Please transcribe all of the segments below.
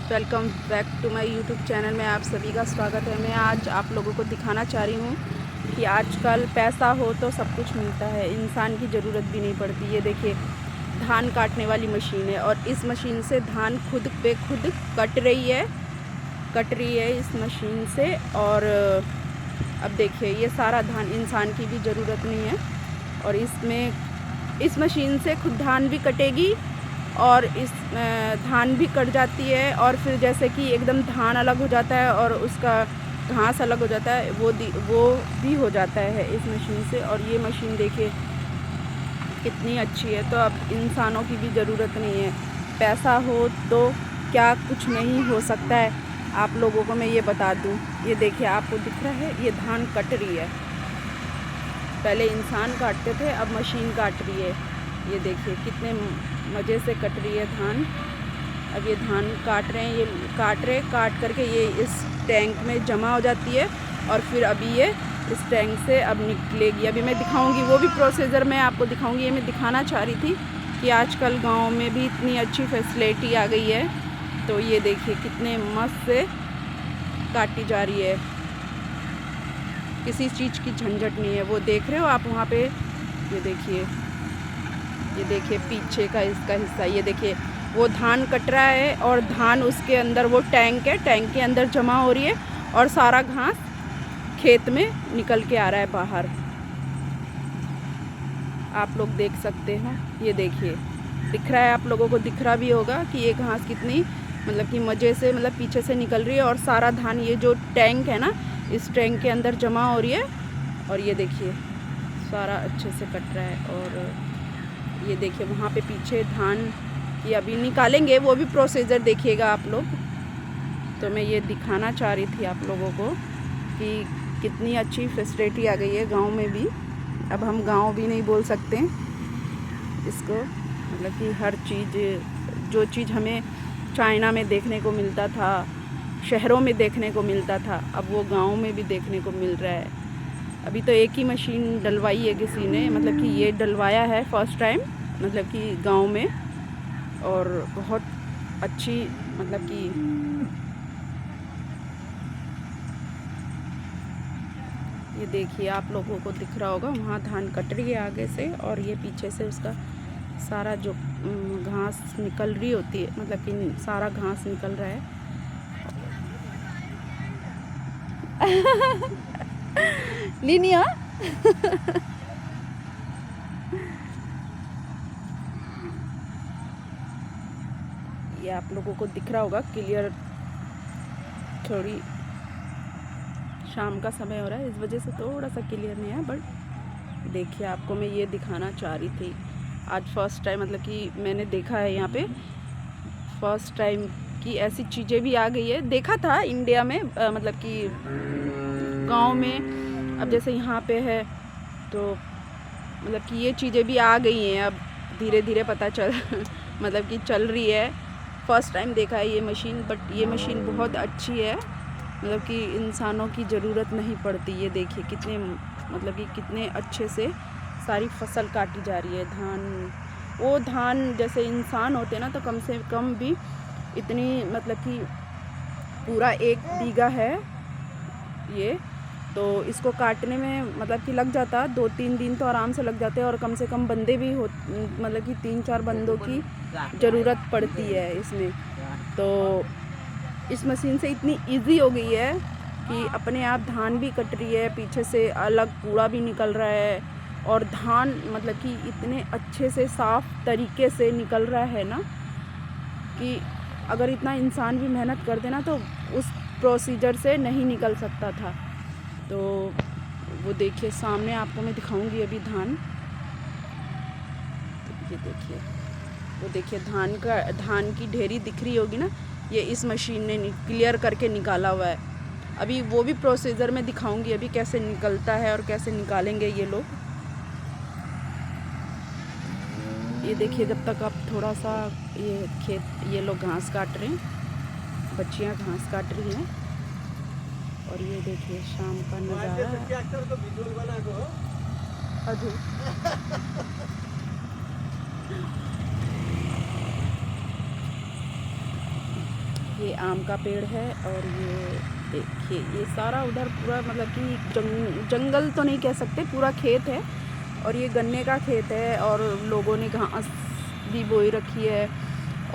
Welcome back to my YouTube channel में आप सभी का स्वागत है। मैं आज आप लोगों को दिखाना चाह रही हूँ कि आजकल पैसा हो तो सब कुछ मिलता है, इंसान की ज़रूरत भी नहीं पड़ती। ये देखिए धान काटने वाली मशीन है और इस मशीन से धान खुद पे खुद कट रही है इस मशीन से। और अब देखिए ये सारा धान इंसान की भी ज़रूरत नहीं है और इस मशीन से खुद धान भी कटेगी और इस धान भी कट जाती है और फिर जैसे कि एकदम धान अलग हो जाता है और उसका घास अलग हो जाता है, वो भी हो जाता है इस मशीन से। और ये मशीन देखिए कितनी अच्छी है। तो अब इंसानों की भी ज़रूरत नहीं है, पैसा हो तो क्या कुछ नहीं हो सकता है। आप लोगों को मैं ये बता दूं, ये देखिए आपको दिख रहा है ये धान कट रही है। पहले इंसान काटते थे, अब मशीन काट रही है। ये देखिए कितने मज़े से कट रही है धान। अब ये धान काट रहे हैं, ये काट करके ये इस टैंक में जमा हो जाती है और फिर अभी ये इस टैंक से अब निकलेगी। अभी मैं दिखाऊंगी, वो भी प्रोसीजर मैं आपको दिखाऊंगी। ये मैं दिखाना चाह रही थी कि आजकल गांव में भी इतनी अच्छी फैसिलिटी आ गई है। तो ये देखिए कितने मस्त से काटी जा रही है, किसी चीज़ की झंझट नहीं है। वो देख रहे हो आप वहाँ पे, ये देखिए पीछे का इसका हिस्सा, ये देखिए वो धान कट रहा है और धान उसके अंदर, वो टैंक है, टैंक के अंदर जमा हो रही है और सारा घास खेत में निकल के आ रहा है बाहर। आप लोग देख सकते हैं, ये देखिए दिख रहा है, आप लोगों को दिख रहा भी होगा कि ये घास कितनी मतलब कि मज़े से पीछे से निकल रही है और सारा धान ये जो टैंक है ना, इस टैंक के अंदर जमा हो रही है। और ये देखिए सारा अच्छे से कट रहा है। और ये देखिए वहाँ पे पीछे धान की अभी निकालेंगे, वो भी प्रोसीजर देखिएगा आप लोग। तो मैं ये दिखाना चाह रही थी आप लोगों को कि कितनी अच्छी फैसिलिटी आ गई है गांव में भी। अब हम गांव भी नहीं बोल सकते इसको, मतलब कि हर चीज़, जो चीज़ हमें चाइना में देखने को मिलता था, शहरों में देखने को मिलता था, अब वो गांव में भी देखने को मिल रहा है। अभी तो एक ही मशीन डलवाई है किसी ने, मतलब कि ये डलवाया है फर्स्ट टाइम, मतलब कि गांव में। और बहुत अच्छी, मतलब कि ये देखिए आप लोगों को दिख रहा होगा, वहाँ धान कट रही है आगे से और ये पीछे से उसका सारा जो घास निकल रही होती है, मतलब कि सारा घास निकल रहा है। लीनिया ये आप लोगों को दिख रहा होगा क्लियर। थोड़ी शाम का समय हो रहा है, इस वजह से थोड़ा सा क्लियर नहीं है, बट देखिए आपको मैं ये दिखाना चाह रही थी। आज फर्स्ट टाइम, मतलब कि मैंने देखा है यहाँ पे फर्स्ट टाइम कि ऐसी चीज़ें भी आ गई है। देखा था इंडिया में, मतलब कि गांव में, अब जैसे यहाँ पे है तो मतलब कि ये चीज़ें भी आ गई हैं, अब धीरे धीरे पता चल मतलब कि चल रही है। फ़र्स्ट टाइम देखा है ये मशीन, बट ये मशीन बहुत अच्छी है, मतलब कि इंसानों की ज़रूरत नहीं पड़ती। ये देखिए कितने, मतलब कि कितने अच्छे से सारी फसल काटी जा रही है। वो धान जैसे इंसान होते ना तो कम से कम भी इतनी, मतलब कि पूरा 1 बीघा है ये, तो इसको काटने में मतलब कि लग जाता 2-3 दिन तो आराम से लग जाते हैं। और कम से कम बंदे भी हो, मतलब कि 3-4 बंदों की ज़रूरत पड़ती है इसमें। तो इस मशीन से इतनी इजी हो गई है कि अपने आप धान भी कट रही है, पीछे से अलग कूड़ा भी निकल रहा है और धान मतलब कि इतने अच्छे से साफ़ तरीके से निकल रहा है ना कि अगर इतना इंसान भी मेहनत कर देना तो उस प्रोसीजर से नहीं निकल सकता था। तो वो देखिए सामने आपको मैं दिखाऊंगी अभी धान। तो ये देखिए, वो देखिए धान की ढेरी दिख रही होगी ना, ये इस मशीन ने क्लियर करके निकाला हुआ है। अभी वो भी प्रोसीजर में दिखाऊंगी अभी कैसे निकलता है और कैसे निकालेंगे ये लोग। ये देखिए जब तक आप थोड़ा सा ये लोग घास काट रहे हैं, बच्चियां घास काट रही हैं। और ये देखिए शाम का नज़ारा अधू ये आम का पेड़ है और ये देखिए ये सारा उधर पूरा मतलब कि जंगल तो नहीं कह सकते, पूरा खेत है। और ये गन्ने का खेत है और लोगों ने घास भी बोई रखी है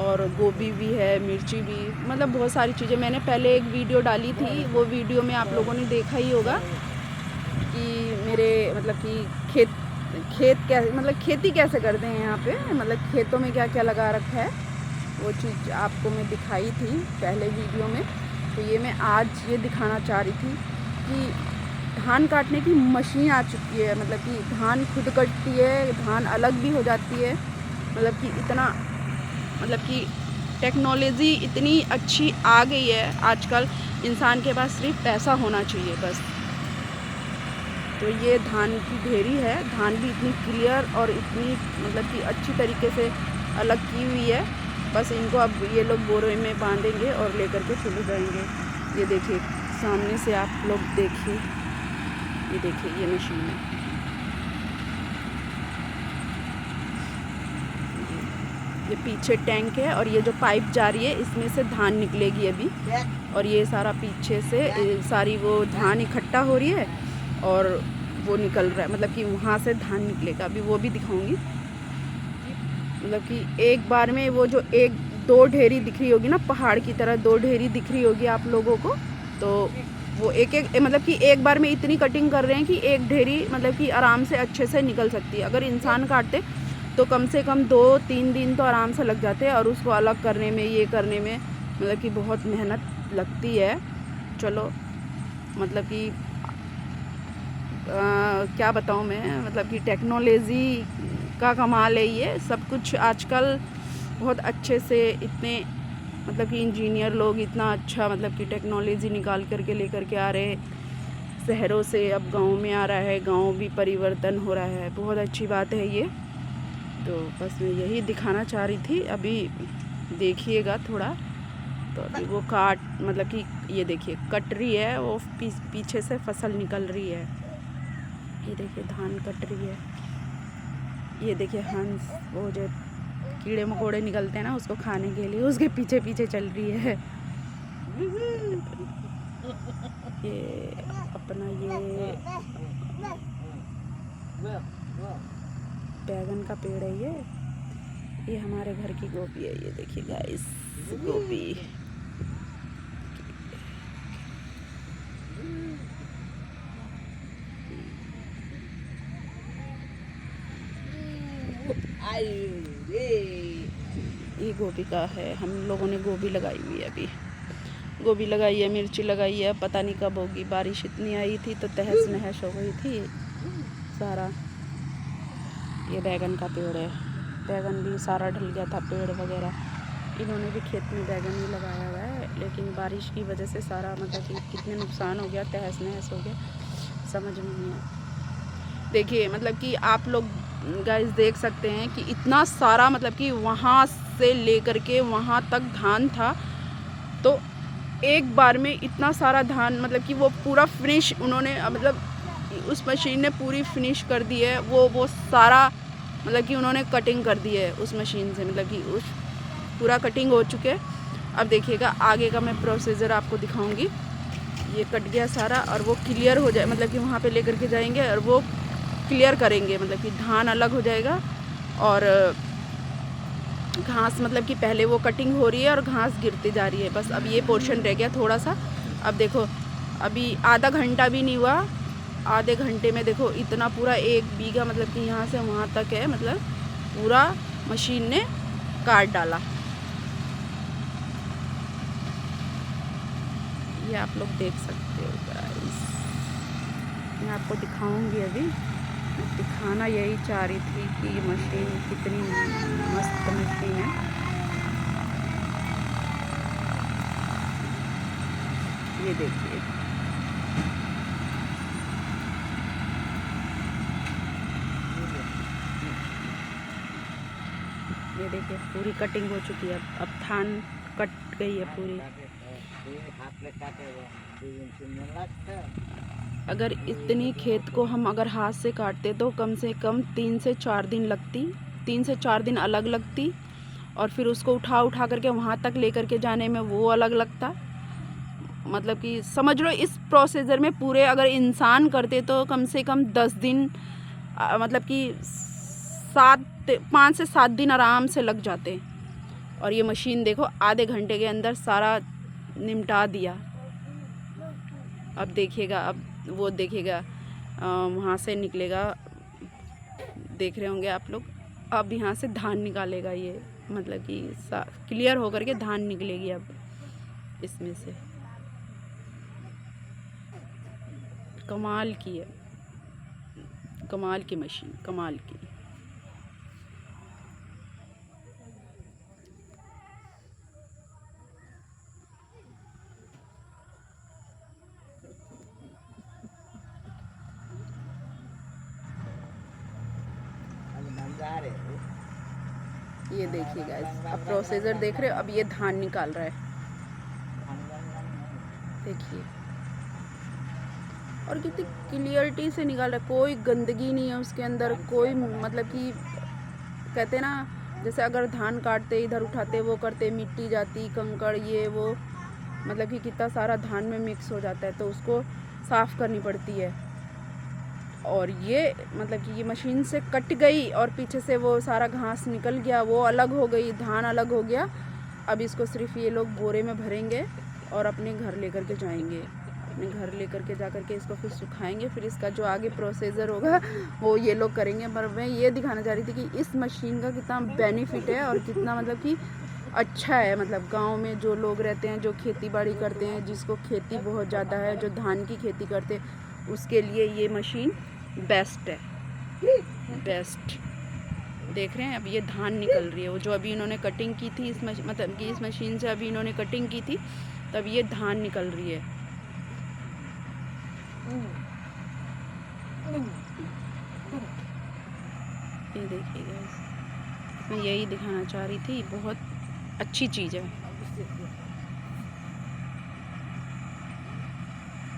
और गोभी भी है, मिर्ची भी, मतलब बहुत सारी चीज़ें। मैंने पहले एक वीडियो डाली थी, वो वीडियो में आप लोगों ने देखा ही होगा कि मेरे मतलब कि खेत कैसे, मतलब खेती कैसे करते हैं यहाँ पे, मतलब खेतों में क्या क्या लगा रखा है, वो चीज़ आपको मैं दिखाई थी पहले वीडियो में। तो ये मैं आज ये दिखाना चाह रही थी कि धान काटने की मशीन आ चुकी है, मतलब कि धान खुद कटती है, धान अलग भी हो जाती है, मतलब कि इतना, मतलब कि टेक्नोलॉजी इतनी अच्छी आ गई है आजकल। इंसान के पास सिर्फ पैसा होना चाहिए बस। तो ये धान की ढेरी है, धान भी इतनी क्लियर और इतनी मतलब कि अच्छी तरीके से अलग की हुई है। बस इनको अब ये लोग बोरे में बांधेंगे और लेकर के चले जाएंगे। ये देखिए सामने से आप लोग देखिए, ये देखिए ये मशीन है, ये पीछे टैंक है और ये जो पाइप जा रही है इसमें से धान निकलेगी अभी। और ये सारा पीछे से सारी वो धान इकट्ठा हो रही है और वो निकल रहा है, मतलब कि वहाँ से धान निकलेगा, अभी वो भी दिखाऊंगी। मतलब कि एक बार में वो जो एक दो ढेरी दिख रही होगी ना, पहाड़ की तरह दो ढेरी दिख रही होगी आप लोगों को, तो वो एक एक मतलब कि एक बार में इतनी कटिंग कर रहे हैं कि एक ढेरी मतलब कि आराम से अच्छे से निकल सकती है। अगर इंसान काटते तो कम से कम 2-3 दिन तो आराम से लग जाते हैं, और उसको अलग करने में, ये करने में मतलब कि बहुत मेहनत लगती है। चलो मतलब कि क्या बताऊँ मैं, मतलब कि टेक्नोलॉजी का कमाल है ये सब कुछ आजकल। बहुत अच्छे से इतने मतलब कि इंजीनियर लोग इतना अच्छा मतलब कि टेक्नोलॉजी निकाल करके लेकर के आ रहे हैं शहरों से, अब गांव में आ रहा है, गांव भी परिवर्तन हो रहा है, बहुत अच्छी बात है ये। तो बस मैं यही दिखाना चाह रही थी, अभी देखिएगा थोड़ा। तो अभी वो मतलब कि ये देखिए कट रही है, वो पीछे से फसल निकल रही है, ये देखिए धान कट रही है। ये देखिए हंस, वो जो कीड़े मकोड़े निकलते हैं ना उसको खाने के लिए, उसके पीछे पीछे चल रही है। ये अपना ये बैगन का पेड़ है, ये हमारे घर की गोभी है, ये देखिए गाइस गोभी। ये गोभी का है, हम लोगों ने गोभी लगाई हुई है, अभी गोभी लगाई है, मिर्ची लगाई है, पता नहीं कब होगी। बारिश इतनी आई थी तो तहस नहस हो गई थी सारा। ये बैगन का पेड़ है, बैगन भी सारा ढल गया था, पेड़ वगैरह। इन्होंने भी खेत में बैगन ही लगाया हुआ है, लेकिन बारिश की वजह से सारा मतलब कि कितने नुकसान हो गया, तहस नहस हो गया, समझ में नहीं आया। देखिए मतलब कि आप लोग गाइस देख सकते हैं कि इतना सारा मतलब कि वहाँ से लेकर के वहाँ तक धान था, तो एक बार में इतना सारा धान मतलब कि वो पूरा फिनिश उन्होंने मतलब उस मशीन ने पूरी फिनिश कर दी है। वो सारा मतलब कि उन्होंने कटिंग कर दी है उस मशीन से, मतलब कि उस पूरा कटिंग हो चुके। अब देखिएगा आगे का मैं प्रोसीजर आपको दिखाऊंगी। ये कट गया सारा और वो क्लियर हो जाए, मतलब कि वहाँ पे लेकर के जाएंगे और वो क्लियर करेंगे, मतलब कि धान अलग हो जाएगा और घास, मतलब कि पहले वो कटिंग हो रही है और घास गिरती जा रही है, बस अब ये पोर्शन रह गया थोड़ा सा। अब देखो अभी आधा घंटा भी नहीं हुआ, आधे घंटे में देखो इतना पूरा 1 बीघा मतलब कि यहाँ से वहाँ तक है, मतलब पूरा मशीन ने काट डाला। ये आप लोग देख सकते हो गाइस, मैं आपको दिखाऊंगी। अभी दिखाना यही चाह रही थी कि ये मशीन कितनी मस्त मशीन है। ये देखिए ये देखिए पूरी कटिंग हो चुकी है, अब धान कट गई है पूरी। अगर इतनी खेत को हम अगर हाथ से काटते तो कम से कम 3 से 4 दिन लगती, 3 से 4 दिन अलग लगती और फिर उसको उठा करके वहाँ तक लेकर के जाने में वो अलग लगता। मतलब कि समझ लो इस प्रोसीजर में पूरे अगर इंसान करते तो कम से कम 10 दिन मतलब कि 5 से 7 दिन आराम से लग जाते। और ये मशीन देखो आधे घंटे के अंदर सारा निपटा दिया। अब देखिएगा, अब वो देखिएगा वहाँ से निकलेगा, देख रहे होंगे आप लोग। अब यहाँ से धान निकालेगा ये, मतलब कि क्लियर होकर के धान निकलेगी अब इसमें से। कमाल की है, कमाल की मशीन, कमाल की। ये देखिए गाइस, अब प्रोसीजर देख रहे हो, अब ये धान निकाल रहा है, देखिए। और कितनी क्लियरिटी से निकाल रहा है, कोई गंदगी नहीं है उसके अंदर, कोई मतलब कि कहते हैं ना, जैसे अगर धान काटते इधर उठाते वो करते मिट्टी जाती, कंकड़ ये वो, मतलब कि कितना सारा धान में मिक्स हो जाता है, तो उसको साफ़ करनी पड़ती है। और ये मतलब कि ये मशीन से कट गई और पीछे से वो सारा घास निकल गया, वो अलग हो गई, धान अलग हो गया। अब इसको सिर्फ ये लोग बोरे में भरेंगे और अपने घर लेकर के जाएंगे। अपने घर लेकर के जा कर के इसको फिर सुखाएंगे, फिर इसका जो आगे प्रोसीजर होगा वो ये लोग करेंगे। पर मैं ये दिखाना चाह रही थी कि इस मशीन का कितना बेनिफिट है और कितना मतलब कि अच्छा है। मतलब गांव में जो लोग रहते हैं, जो खेती बाड़ी करते हैं, जिसको खेती बहुत ज़्यादा है, जो धान की खेती करते हैं, उसके लिए ये मशीन बेस्ट है, बेस्ट। देख रहे हैं अब ये धान निकल रही है, वो जो अभी इन्होंने कटिंग की थी इस मतलब कि इस मशीन से अभी इन्होंने कटिंग की थी, तब ये धान निकल रही है। ये देखिए गाइस, मैं यही दिखाना चाह रही थी, बहुत अच्छी चीज़ है।